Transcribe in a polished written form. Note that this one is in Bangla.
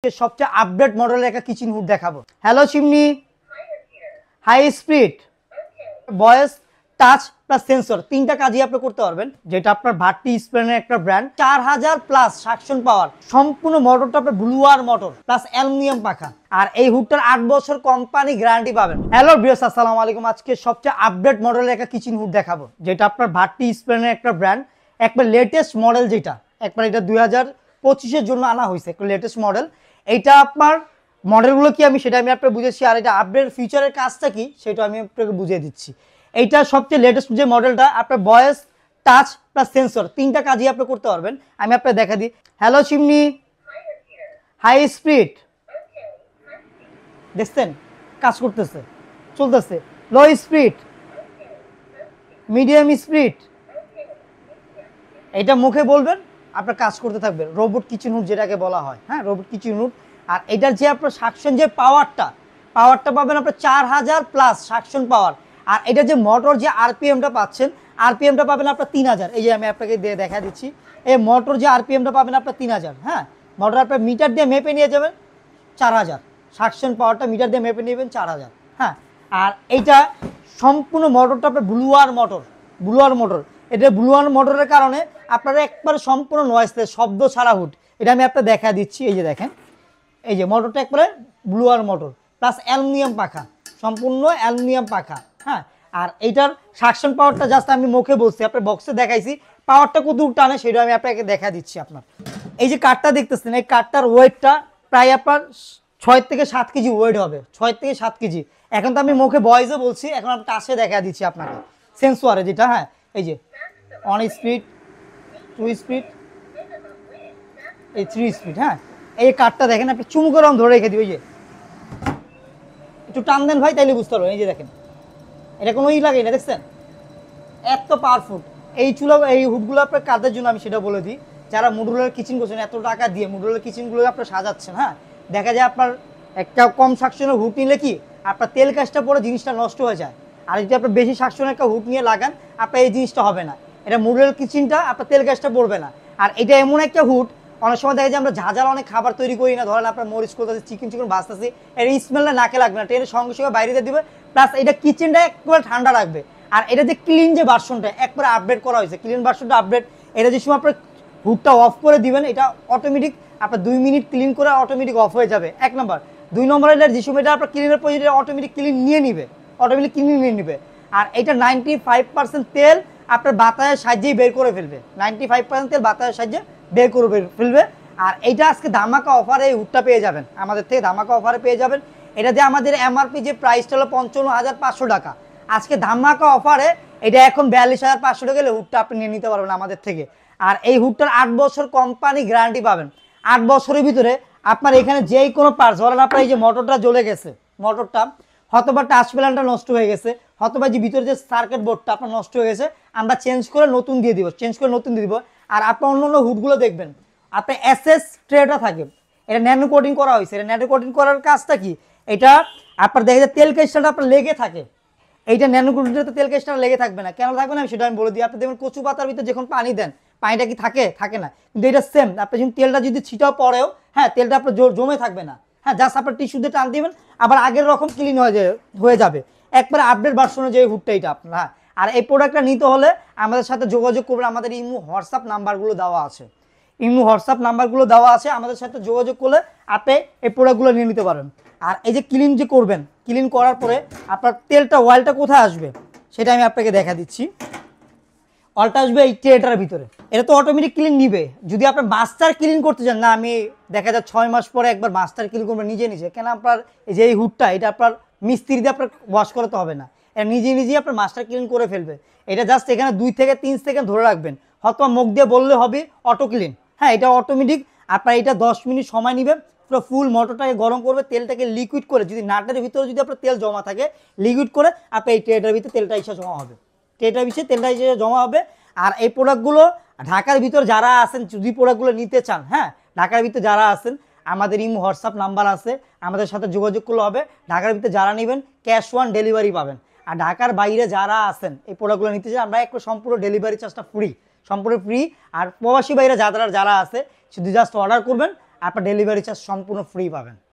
সবচেয়ে আপডেট মডেলের একটা কিচেন হুড দেখাবো। Hello chimney, high speed, voice, touch plus sensor, তিনটা কাজই আপনি করতে পারবেন। যেটা আপনার ভাট্টি স্পেনের একটা ব্র্যান্ড, 4000 প্লাস সাকশন পাওয়ার, সম্পূর্ণ মোটরটা আপনার ব্লুয়ার মোটর প্লাস অ্যালুমিনিয়াম পাখা। আর এই হুডটার 8 বছর কোম্পানি গ্যারান্টি পাবেন। হ্যালো ভিউয়ার্স, আসসালামু আলাইকুম। আজকে সবচেয়ে আপডেট মডেলের একটা কিচেন হুড দেখাবো, যেটা আপনার ভাট্টি স্পেনের একটা ব্র্যান্ড, একবার লেটেস্ট মডেল, যেটা একবার এটা 2025-এর জন্য আনা হয়েছে, একটা লেটেস্ট মডেল। এইটা আপনার মডেলগুলো কি সেটা আমি আপনাকে বুঝেছি, আর এটা আপডেট ফিচারের কাজটা কি সেটা আমি আপনাকে বুঝিয়ে দিচ্ছি। এইটা সবচেয়ে লেটেস্ট যে মডেলটা, আপনার ভয়েস, টাচ প্লাস সেন্সর, তিনটা কাজই আপনি করতে পারবেন। আমি আপনাকে দেখা দিই। হ্যালো চিমনি, হাই স্পিড, দেখছেন কাজ করতেছে, চলতেছে। লো স্পিড, মিডিয়াম স্পিড, এটা মুখে বলবেন, আপনার কাজ করতে থাকবে। রোবট কিচেন হুড যেটাকে বলা হয়, হ্যাঁ, রোবট কিচেন হুড। আর এটার যে আপনার সাকশন যে পাওয়ারটা পাবেন আপনার 4000 প্লাস সাকশন পাওয়ার। আর এটা যে মোটর যে আরপিএমটা পাচ্ছেন, আরপিএমটা পাবেন আপনার 3000। এই যে আমি আপনাকে দেখা দিচ্ছি, এই মোটর যে আরপিএমটা পাবেন আপনার 3000। হ্যাঁ, মোটর আপনার মিটার দিয়ে মেপে নিয়ে যাবেন 4000, সাকশন পাওয়ারটা মিটার দিয়ে মেপে নেবেন 4000। হ্যাঁ, আর এইটা সম্পূর্ণ মোটরটা আপনার ব্লুয়ার মোটর। এটা ব্লুয়ার মোটরের কারণে আপনারা একবারে সম্পূর্ণ নয়েসলেস, শব্দ ছাড়া হুড। এটা আমি আপনাকে দেখা দিচ্ছি। এই যে দেখেন, এই যে মোটরটা একবারে ব্লুয়ার মোটর প্লাস অ্যালুমিনিয়াম পাখা, সম্পূর্ণ অ্যালুমিনিয়াম পাখা। হ্যাঁ, আর এইটার সাকশন পাওয়ারটা জাস্ট আমি মুখে বলছি, আপনার বক্সে দেখাইছি। পাওয়ারটা কতটুকু টানে সেটা আমি আপনাকে দেখা দিচ্ছি। আপনার এই যে কাঠটা দেখতেছেন, এই কাঠটার ওয়েটটা প্রায় আপনার 6 থেকে 7 কেজি ওয়েট হবে, 6 থেকে 7 কেজি। এখন তো আমি মুখে ভয়েসে বলছি, এখন আমি টাচে দেখা দিচ্ছি আপনাকে, সেন্সরে যেটা। হ্যাঁ, এই যে 1 স্পিড, 2 স্পিড, এই 3 স্পিড। হ্যাঁ, এই কাঠটা দেখেন, আপনি চুমু করে ধরে রেখে দিই। ওই যে একটু টান দেন ভাই, তাইলে বুঝতে পারবেন। এই যে দেখেন, এটা কোনো লাগে না, দেখছেন এত পাওয়ারফুল। এই হুডগুলো আপনার কাদের জন্য আমি সেটা বলে দিই। যারা মডুলার কিচেন করছেন, এত টাকা দিয়ে মডুলার কিচেনগুলো আপনার সাজাচ্ছেন, হ্যাঁ, দেখা যায় আপনার একটা কম সাকশনের হুড নিলে কি আপনার তেল কাজটা পরে জিনিসটা নষ্ট হয়ে যায়। আর যদি আপনার বেশি সাকশনের একটা হুড নিয়ে লাগান, আপনার এই জিনিসটা হবে না। এটা মডুলার কিচেনটা আপনার তেল কাজটা পড়বে না। আর এটা এমন একটা হুড, অনেক সময় দেখা যায় আমরা ঝাঁঝাল অনেক খাবার তৈরি করি না, ধরেন আপনার মরিচ করতেছি, চিকেন ভাজতেছি, এর স্মেলটা নাকে লাগবে না, ট্রেনের সঙ্গে সঙ্গে বাইরে দিয়ে দিবে। প্লাস এটা কিচেনটা একবারে ঠান্ডা রাখবে। আর এটা যে ক্লিন যে ভার্সনটা একবারে আপডেট করা হয়েছে, ক্লিন ভার্সনটা আপডেট। এটা যে সময় আপনার হুডটা অফ করে দিবেন, এটা অটোমেটিক আপনার 2 মিনিট ক্লিন করে অটোমেটিক অফ হয়ে যাবে, 1 নম্বর। 2 নম্বর, এটা যে সময় এটা আপনার ক্লিনের প্রয়োজন, অটোমেটিক ক্লিন নিয়ে নিবে। আর এটা 95% তেল আপনার বাতাসের সাহায্যেই বের করে ফেলবে, 95% তেল বাতাসের সাহায্যে বের করে ফেলবে। আর এইটা আজকে ধামাকা অফারে এই হুডটা পেয়ে যাবেন, আমাদের থেকে ধামাকা অফারে পেয়ে যাবেন। এটা যে আমাদের এমআরপি যে প্রাইসটা হলো 55,500 টাকা, আজকে ধামাকা অফারে এটা এখন 42,500 টাকা গেলে হুডটা আপনি নিয়ে নিতে পারবেন আমাদের থেকে। আর এই হুডটার 8 বছর কোম্পানি গ্যারান্টি পাবেন। 8 বছরের ভিতরে আপনার এখানে যেই কোনো পার্টস, ধরেন আপনার এই যে মোটরটা জ্বলে গেছে, মোটরটা হয়তোবা টাচ প্যানেলটা নষ্ট হয়ে গেছে, হয়তোবা যে ভিতরে যে সার্কিট বোর্ডটা আপনার নষ্ট হয়ে গেছে, আমরা চেঞ্জ করে নতুন দিয়ে দিব। আর আপনার অন্য হুডগুলো দেখবেন আপনার এসএস ট্রেটা থাকে, এটা ন্যানো কোটিং করা হয়েছে। এটা ন্যানো কোটিং করার কাজটা কি, এটা আপনার দেখা যায় তেল ক্রিস্টালটা আপনার লেগে থাকে। এইটা ন্যানো কোটিংটাতে তেল ক্রিস্টাল লেগে থাকবে না। কেন থাকবে না সেটা আমি বলে দিই। আপনি দেখবেন কচু পাতার ভিতরে যখন পানি দেন, পানিটা কি থাকে না, কিন্তু এটা সেম। আপনি যখন তেলটা যদি ছিটাও পরেও, হ্যাঁ, তেলটা আপনার জমে থাকবে না। হ্যাঁ, জাস্ট আপনার টিস্যু দিয়ে টান দিবেন, আবার আগের রকম ক্লিন হয়ে যাবে। একবারে আপডেট ভার্সনে যে হুডটা এটা আপনার। হ্যাঁ, আর এই প্রোডাক্টটা নিতে হলে আমাদের সাথে যোগাযোগ করবেন। আমাদের ইমো হোয়াটসঅ্যাপ নাম্বারগুলো দেওয়া আছে, আমাদের সাথে যোগাযোগ করলে আপনি এই প্রোডাক্টগুলো নিয়ে নিতে পারেন। আর এই যে ক্লিন যে করবেন, ক্লিন করার পরে আপনার তেলটা, অয়েলটা কোথায় আসবে সেটা আমি আপনাকে দেখা দিচ্ছি। অয়েলটা আসবে এই ট্রেটার ভিতরে। এটা তো অটোমেটিক ক্লিন নিবে। যদি আপনার মাস্টার ক্লিন করতে চান, না আমি দেখা যায় 6 মাস পরে একবার মাস্টার ক্লিন করবেন নিজে, কেন আপনার এই যে এই হুডটা, এটা আপনার মিস্ত্রি দিয়ে আপনার ওয়াশ করাতে হবে না, এটা নিজেই আপনার মাস্টার ক্লিন করে ফেলবে। এটা জাস্ট এখানে 2 থেকে 3 সেকেন্ড ধরে রাখবেন, হয়তো মুখ দিয়ে বললে হবে অটো ক্লিন। হ্যাঁ, এটা অটোমেটিক আপনার এটা 10 মিনিট সময় নেবে, পুরো ফুল মোটরটাকে গরম করবে, তেলটাকে লিকুইড করে, যদি নাটের ভিতরে যদি আপনার তেল জমা থাকে, লিকুইড করে আপনার এই ট্রেটার ভিতরে তেলটা এসে জমা হবে, আর এই প্রোডাক্টগুলো ঢাকার ভিতর যারা আছেন, যদি প্রোডাক্টগুলো নিতে চান, হ্যাঁ, ঢাকার ভিতরে যারা আছেন, আমাদের ইমো হোয়াটসঅ্যাপ নাম্বার আছে, আমাদের সাথে যোগাযোগ করলে হবে। ঢাকার ভিতরে যারা নেবেন ক্যাশ অন ডেলিভারি পাবেন। আর ঢাকার বাইরে যারা আছেন এই প্রোডাক্টগুলো নিতে চান, আমরা একটু সম্পূর্ণ ডেলিভারি চার্জটা সম্পূর্ণ ফ্রি। আর প্রবাসী বাইরে যারা আছে শুধু জাস্ট অর্ডার করবেন, আপনার ডেলিভারি চার্জ সম্পূর্ণ ফ্রি পাবেন।